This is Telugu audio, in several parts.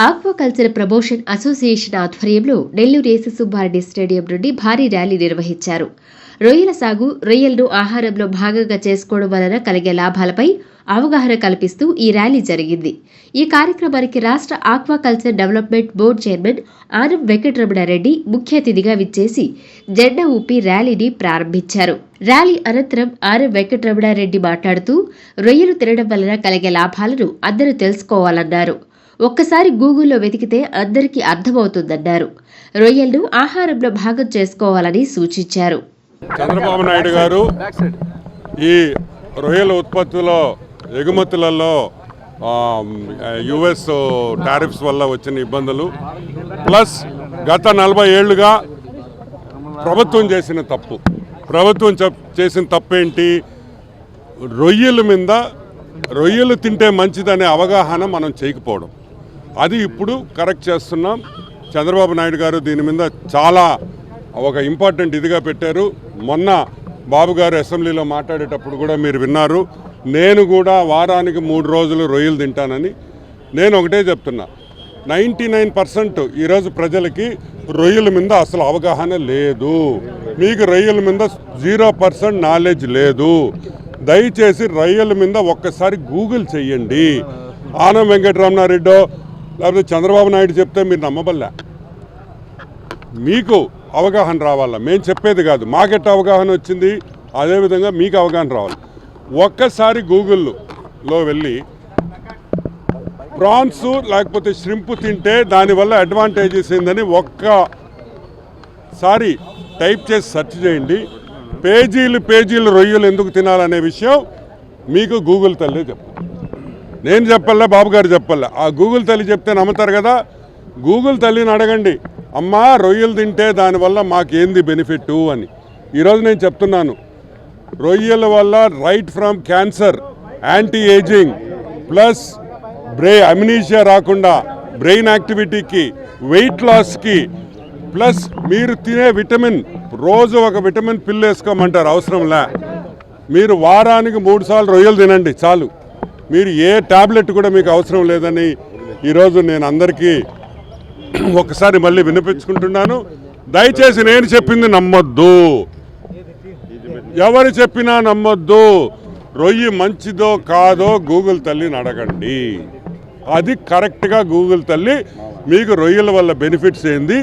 ఆక్వాకల్చర్ ప్రమోషన్ అసోసియేషన్ ఆధ్వర్యంలో నెల్లూరు ఏసు సుబ్బారెడ్డి స్టేడియం నుండి భారీ ర్యాలీ నిర్వహించారు. రొయ్యల సాగు, రొయ్యలను ఆహారంలో భాగంగా చేసుకోవడం వలన కలిగే లాభాలపై అవగాహన కల్పిస్తూ ఈ ర్యాలీ జరిగింది. ఈ కార్యక్రమానికి రాష్ట్ర aquaculture development board chairman Anam Venkataramana Reddy ముఖ్య అతిథిగా విచ్చేసి జెండా ఊపి ర్యాలీని ప్రారంభించారు. ర్యాలీ అనంతరం ఆనం వెంకటరమణారెడ్డి మాట్లాడుతూ రొయ్యలు తినడం వలన కలిగే లాభాలను అందరూ తెలుసుకోవాలన్నారు. ఒక్కసారి గూగుల్లో వెతికితే అందరికీ అర్థమవుతుందన్నారు. రొయ్యలను ఆహారంలో భాగం చేసుకోవాలని సూచించారు. చంద్రబాబు నాయుడు గారు ఈ రొయ్యల ఉత్పత్తులో ఎగుమతులలో యుఎస్ టారిఫ్స్ వల్ల వచ్చిన ఇబ్బందులు ప్లస్ గత 40 ఏళ్లుగా ప్రభుత్వం చేసిన తప్పేంటి, రొయ్యలు తింటే మంచిదనే అవగాహన మనం చేయకపోవడం. అది ఇప్పుడు కరెక్ట్ చేస్తున్నాం. చంద్రబాబు నాయుడు గారు దీని మీద చాలా ఒక ఇంపార్టెంట్ ఇదిగా పెట్టారు. మొన్న బాబు గారు అసెంబ్లీలో మాట్లాడేటప్పుడు కూడా మీరు విన్నారు. నేను కూడా వారానికి 3 రోజులు రొయ్యలు తింటానని. నేను ఒకటే చెప్తున్నా, 99% ఈరోజు ప్రజలకి రొయ్యల మీద అసలు అవగాహన లేదు. మీకు రొయ్యల మీద 0% నాలెడ్జ్ లేదు. దయచేసి రొయ్యల మీద ఒక్కసారి గూగుల్ చెయ్యండి. ఆనం వెంకటరమణారెడ్డో లేకపోతే చంద్రబాబు నాయుడు చెప్తే మీరు నమ్మబల్లా. మీకు అవగాహన రావాలా, మేము చెప్పేది కాదు. మాకెట్ట అవగాహన వచ్చింది, అదేవిధంగా మీకు అవగాహన రావాలి. ఒక్కసారి గూగుల్లో వెళ్ళి ప్రాన్స్ లేకపోతే ష్రింప్ తింటే దానివల్ల అడ్వాంటేజెస్ ఏందని ఒక్కసారి టైప్ చేసి సెర్చ్ చేయండి. పేజీలు రొయ్యలు ఎందుకు తినాలనే విషయం మీకు గూగుల్ తల్లి చెప్తాను. నేను చెప్పాలా, బాబు గారు చెప్పాలా. ఆ గూగుల్ తల్లి చెప్తే నమ్ముతారు కదా. గూగుల్ తల్లిని అడగండి, అమ్మా రొయ్యలు తింటే దానివల్ల మాకేంది బెనిఫిట్ అని. ఈరోజు నేను చెప్తున్నాను, రొయ్యల వల్ల right from cancer, anti ageing plus amnesia రాకుండా బ్రెయిన్ యాక్టివిటీకి, వెయిట్ లాస్కి ప్లస్ మీరు తినే విటమిన్, రోజు ఒక విటమిన్ పిల్ వేసుకోమంటారు, అవసరంలే. మీరు వారానికి 3 సార్లు రొయ్యలు తినండి చాలు. మీరు ఏ టాబ్లెట్ కూడా మీకు అవసరం లేదని ఈరోజు నేను అందరికీ ఒకసారి మళ్ళీ వినిపించుకుంటున్నాను. దయచేసి నేను చెప్పింది నమ్మొద్దు, ఎవరు చెప్పినా నమ్మొద్దు. రొయ్యి మంచిదో కాదో గూగుల్ తల్లిని అడగండి. అది కరెక్ట్గా గూగుల్ తల్లి మీకు రొయ్యల వల్ల బెనిఫిట్స్ ఏంది,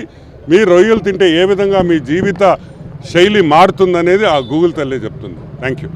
మీ రొయ్యలు తింటే ఏ విధంగా మీ జీవిత శైలి మారుతుందనేది ఆ గూగుల్ తల్లి చెప్తుంది. Thank you.